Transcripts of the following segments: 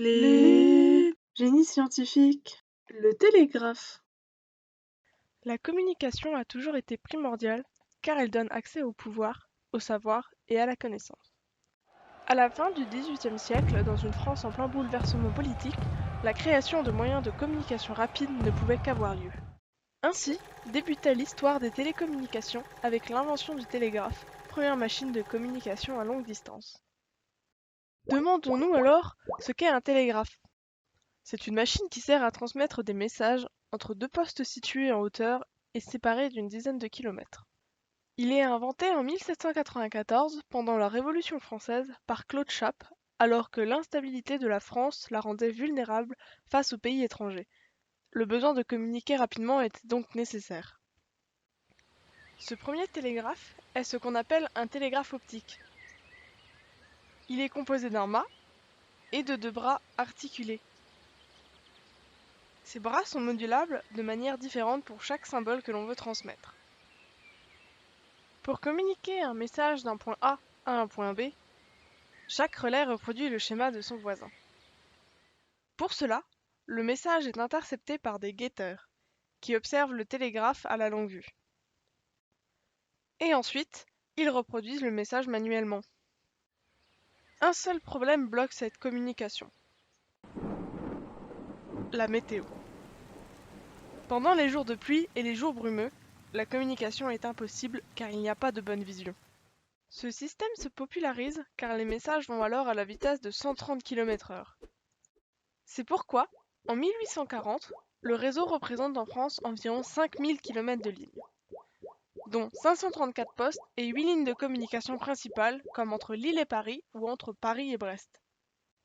Les génies scientifiques, le télégraphe. La communication a toujours été primordiale car elle donne accès au pouvoir, au savoir et à la connaissance. À la fin du XVIIIe siècle, dans une France en plein bouleversement politique, la création de moyens de communication rapides ne pouvait qu'avoir lieu. Ainsi débuta l'histoire des télécommunications avec l'invention du télégraphe, première machine de communication à longue distance. Demandons-nous alors ce qu'est un télégraphe. C'est une machine qui sert à transmettre des messages entre deux postes situés en hauteur et séparés d'une dizaine de kilomètres. Il est inventé en 1794 pendant la Révolution française par Claude Chappe, alors que l'instabilité de la France la rendait vulnérable face aux pays étrangers. Le besoin de communiquer rapidement était donc nécessaire. Ce premier télégraphe est ce qu'on appelle un télégraphe optique. Il est composé d'un mât et de deux bras articulés. Ces bras sont modulables de manière différente pour chaque symbole que l'on veut transmettre. Pour communiquer un message d'un point A à un point B, chaque relais reproduit le schéma de son voisin. Pour cela, le message est intercepté par des guetteurs, qui observent le télégraphe à la longue vue. Et ensuite, ils reproduisent le message manuellement. Un seul problème bloque cette communication. La météo. Pendant les jours de pluie et les jours brumeux, la communication est impossible car il n'y a pas de bonne vision. Ce système se popularise car les messages vont alors à la vitesse de 130 km/h. C'est pourquoi, en 1840, le réseau représente en France environ 5000 km de lignes, dont 534 postes et 8 lignes de communication principales comme entre Lille et Paris ou entre Paris et Brest.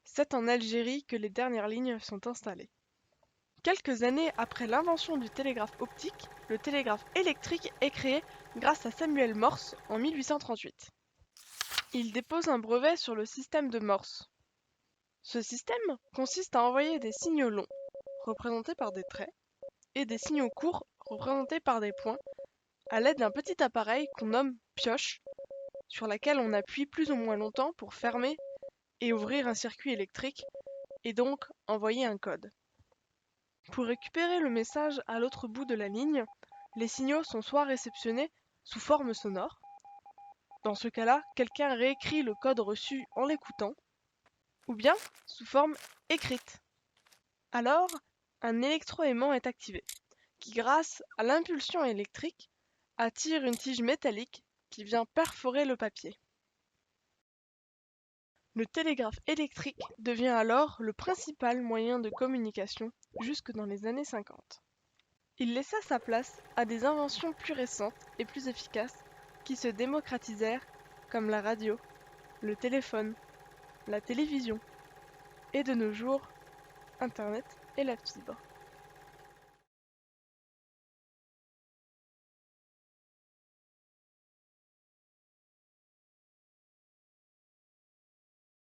C'est en Algérie que les dernières lignes sont installées. Quelques années après l'invention du télégraphe optique, le télégraphe électrique est créé grâce à Samuel Morse en 1838. Il dépose un brevet sur le système de Morse. Ce système consiste à envoyer des signaux longs, représentés par des traits, et des signaux courts, représentés par des points, à l'aide d'un petit appareil qu'on nomme pioche, sur laquelle on appuie plus ou moins longtemps pour fermer et ouvrir un circuit électrique, et donc envoyer un code. Pour récupérer le message à l'autre bout de la ligne, les signaux sont soit réceptionnés sous forme sonore. Dans ce cas-là, quelqu'un réécrit le code reçu en l'écoutant, ou bien sous forme écrite. Alors, un électroaimant est activé, qui grâce à l'impulsion électrique, attire une tige métallique qui vient perforer le papier. Le télégraphe électrique devient alors le principal moyen de communication jusque dans les années 50. Il laissa sa place à des inventions plus récentes et plus efficaces qui se démocratisèrent comme la radio, le téléphone, la télévision et de nos jours, Internet et la fibre.